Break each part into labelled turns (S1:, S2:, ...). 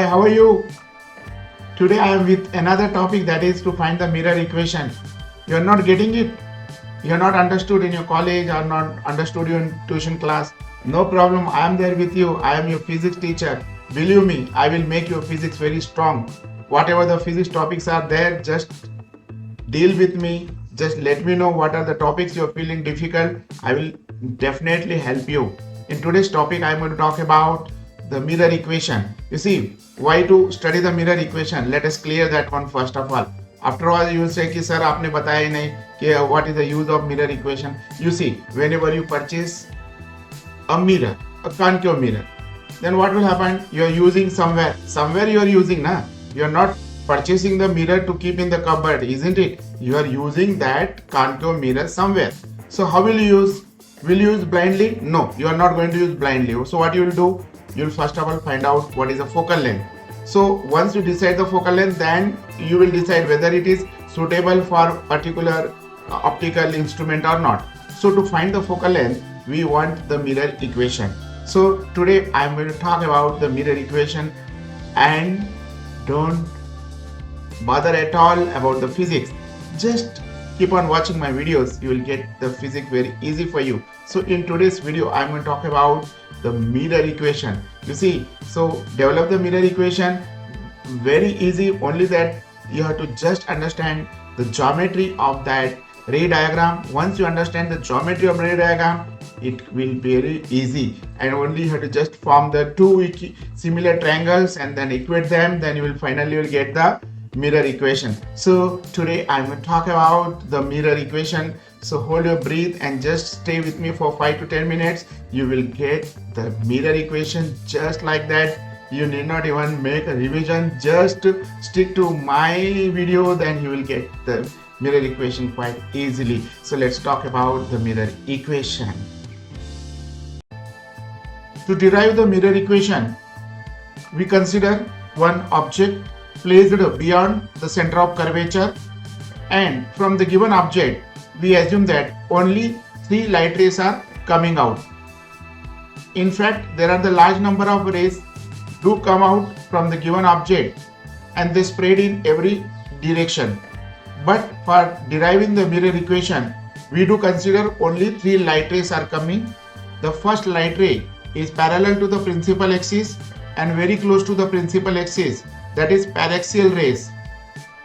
S1: how are you? Today I am with another topic, that is to find the mirror equation. You are not getting it? You are not understood in your college or not understood in tuition class? No problem, I am there with you. I am your physics teacher. Believe me, I will make your physics very strong. Whatever the physics topics are there, just deal with me. Just let me know what are the topics you are feeling difficult. I will definitely help you. In today's topic, I am going to talk about the mirror equation. You see, why to study the mirror equation? Let us clear that one first of all. After all, you will say कि sir आपने बताया ही नहीं कि what is the use of mirror equation. You see, whenever you purchase a mirror, a concave mirror, then what will happen? You are using somewhere you are using, na? You are not purchasing the mirror to keep in the cupboard, isn't it? You are using that concave mirror somewhere. So how will you use? Will you use blindly? No, you are not going to use blindly. So what you will do? You will first of all find out what is the focal length. So once you decide the focal length, then you will decide whether it is suitable for particular optical instrument or not. So to find the focal length, we want the mirror equation. So today I am going to talk about the mirror equation, and don't bother at all about the physics. Just keep on watching my videos. You will get the physics very easy for you. So in today's video, I am going to talk about the mirror equation. You see, so develop the mirror equation very easy, only that you have to just understand the geometry of that ray diagram. Once you understand the geometry of ray diagram, it will be very easy, and only you have to just form the two similar triangles and then equate them, then you will finally get the mirror equation. So today I'm going to talk about the mirror equation. So hold your breath and just stay with me for 5 to 10 minutes. You will get the mirror equation just like that. You need not even make a revision. Just stick to my video, then you will get the mirror equation quite easily. So let's talk about the mirror equation. To derive the mirror equation, we consider one object placed beyond the center of curvature, and from the given object we assume that only 3 light rays are coming out. In fact, there are the large number of rays do come out from the given object and they spread in every direction. But for deriving the mirror equation, we do consider only 3 light rays are coming. The first light ray is parallel to the principal axis and very close to the principal axis, that is paraxial rays,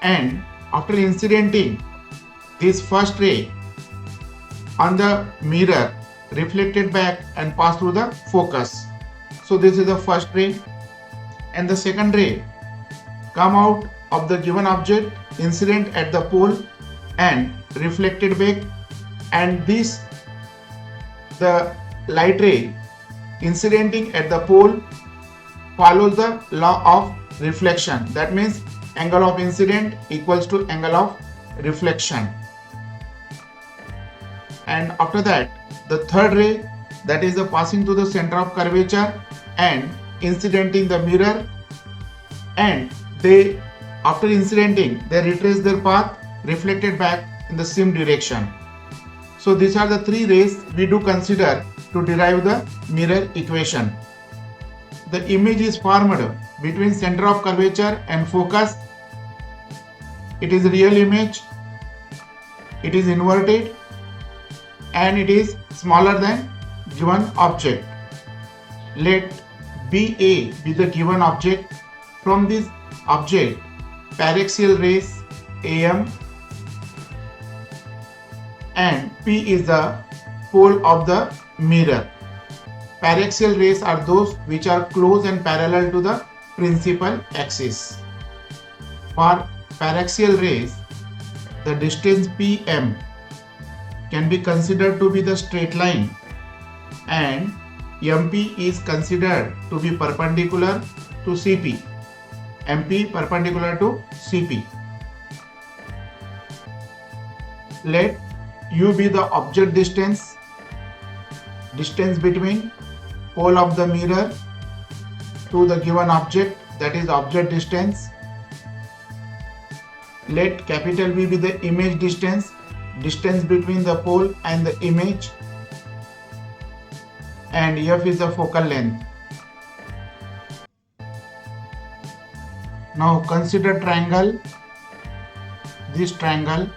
S1: and after incidenting this first ray on the mirror, reflected back and pass through the focus. So this is the first ray, and the second ray come out of the given object, incident at the pole and reflected back, and this the light ray incidenting at the pole follows the law of reflection. That means angle of incident equals to angle of reflection. And after that, the third ray, that is the passing to the center of curvature and incidenting the mirror, and they after incidenting they retrace their path, reflected back in the same direction. So these are the 3 rays we do consider to derive the mirror equation. The image is formed between center of curvature and focus. It is a real image, it is inverted, and it is smaller than given object. Let BA be the given object. From this object, paraxial rays AM and P is the pole of the mirror. Paraxial rays are those which are close and parallel to the principal axis. For paraxial rays, the distance PM can be considered to be the straight line, and MP is considered to be perpendicular to CP. MP perpendicular to CP. Let U be the object distance between pole of the mirror to the given object, that is object distance. Let capital V be the image distance between the pole and the image, and F is the focal length. Now consider triangle, this triangle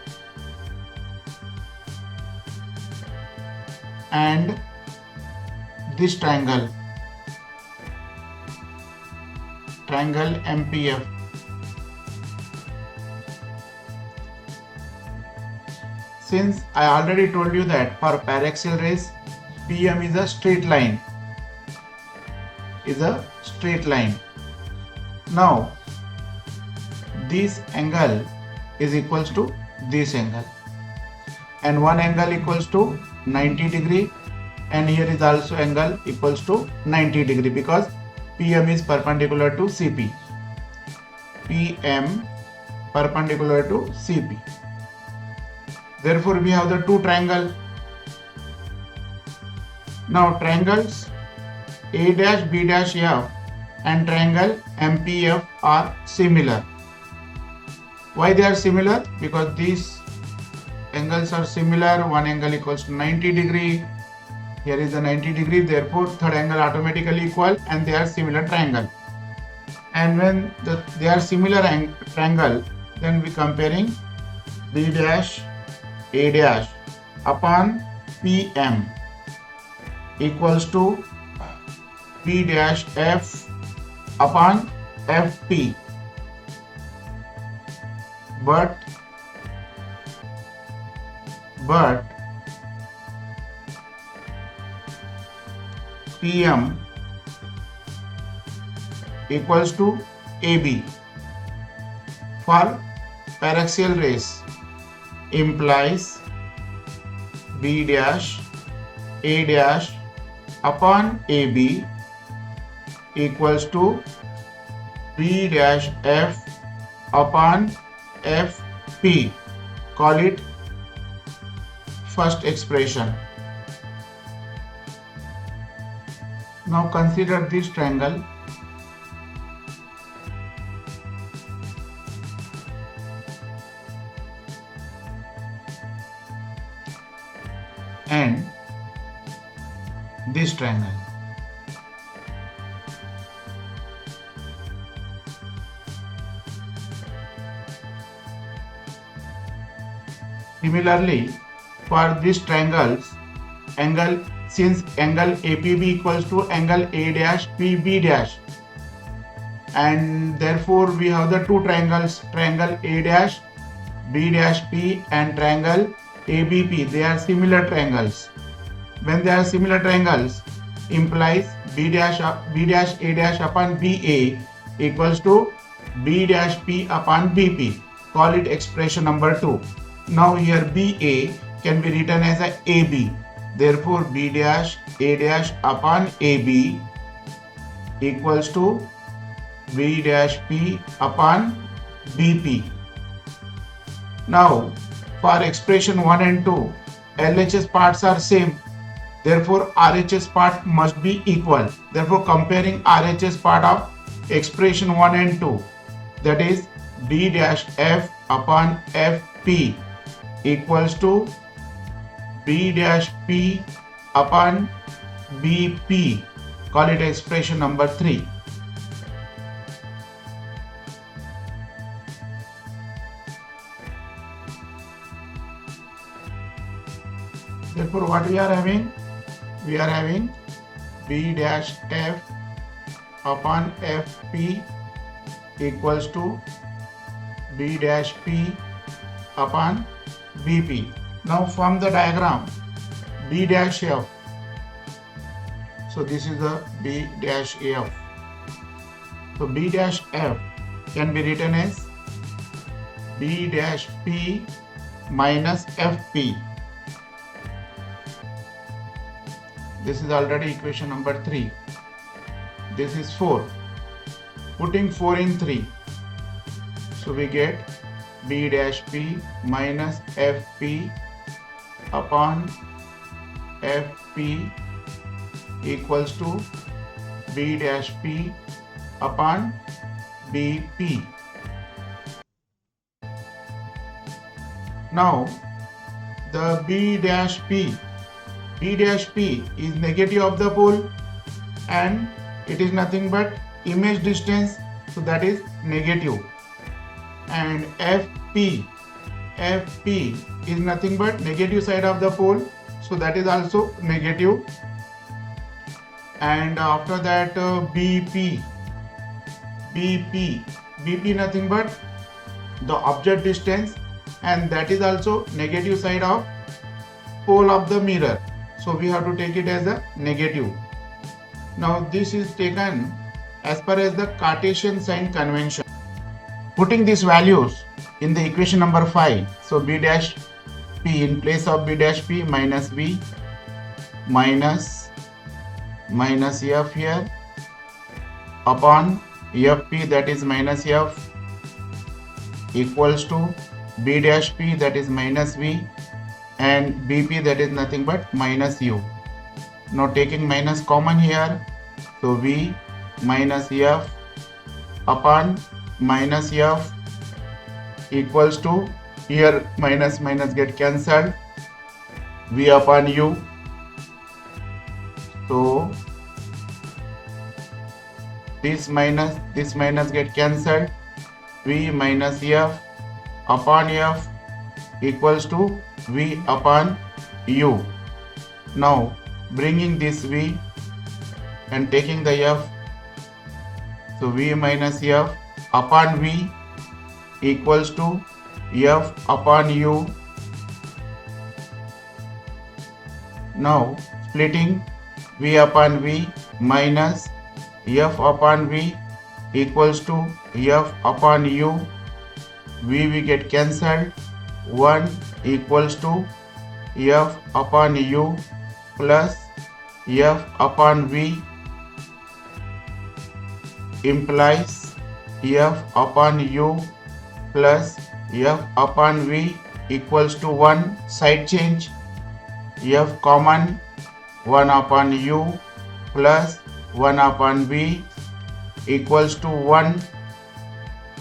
S1: and this triangle, triangle MPF. Since I already told you that for paraxial rays, PM is a straight line, Now this angle is equals to this angle, and one angle equals to 90 degree, and here is also angle equals to 90 degree because PM is perpendicular to CP. PM perpendicular to CP. Therefore, we have the two triangles. Now triangles A', B', F and triangle MPF are similar. Why they are similar? Because these angles are similar. One angle equals to 90 degree. Here is the 90 degree. Therefore, third angle automatically equal, and they are similar triangle. And when they are similar triangle, then we comparing B', A' upon PM equals to B', F upon FP. But PM equals to AB for paraxial rays, implies B', A' upon AB equals to B', F upon FP. Call it first expression. Now consider this triangle and this triangle. Similarly, for these triangles, since angle APB equals to angle A', and therefore we have the two triangles, triangle A', B', and triangle ABP. They are similar triangles. When they are similar triangles, implies B', A' upon BA equals to B', P upon BP. Call it expression number 2. Now here BA can be written as a AB. Therefore B', A' upon AB equals to B', upon BP. Now for expression 1 and 2, LHS parts are same. Therefore RHS part must be equal. Therefore comparing RHS part of expression 1 and 2, that is B', F upon FP equals to B', P upon BP. Call it expression number 3. Therefore what we are having? We are having B', F upon FP equals to B', P upon BP. Now from the diagram B', F. So this is the B', F. So B' F can be written as B' P minus FP. This is already equation number 3. This is 4. Putting 4 in 3. So we get B' P minus FP upon FP equals to B' P upon BP. Now the B' P is negative of the pole, and it is nothing but image distance so that is negative. And FP is nothing but negative side of the pole, so that is also negative. And after that BP nothing but the object distance, and that is also negative side of pole of the mirror, so we have to take it as a negative. Now this is taken as per as the Cartesian sign convention. Putting these values in the equation number 5, so B dash P, in place of B dash P, minus V minus F here upon FP, that is minus F, equals to B dash P, that is minus V, and BP, that is nothing but minus U. Now taking minus common here, so V minus F upon minus F equals to, here minus get cancelled, V upon U. So this minus get cancelled, V minus F upon F equals to V upon U. Now bringing this V and taking the F, so V minus F upon V equals to F upon U. Now splitting V upon V minus F upon V equals to F upon U. V get cancelled, 1 equals to F upon U plus F upon V implies F upon U plus F upon V equals to 1. Side change, F common, 1 upon U plus 1 upon V equals to 1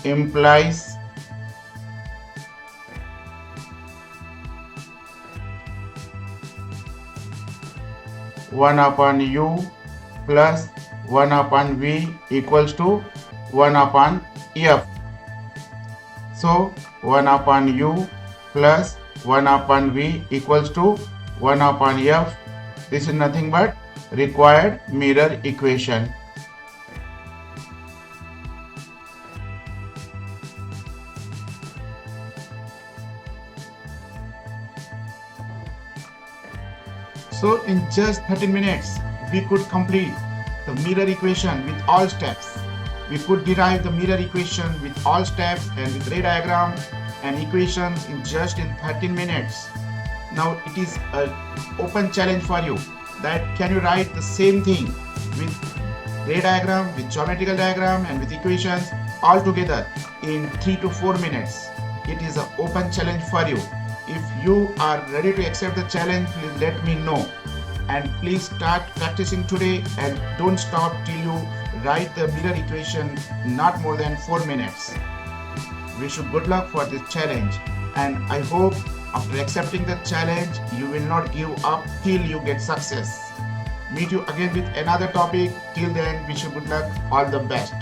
S1: implies one upon U plus 1 upon V equals to 1 upon F. So 1 upon U plus 1 upon V equals to 1 upon F. This is nothing but required mirror equation. So in just 13 minutes, we could complete the mirror equation with all steps. We could derive the mirror equation with all steps and with ray diagram and equations in 13 minutes. Now it is an open challenge for you that can you write the same thing with ray diagram, with geometrical diagram and with equations all together in 3 to 4 minutes. It is an open challenge for you. If you are ready to accept the challenge, please let me know. And please start practicing today and don't stop till you write the mirror equation not more than 4 minutes. Wish you good luck for this challenge, and I hope after accepting the challenge you will not give up till you get success. Meet you again with another topic. Till then, wish you good luck. All the best.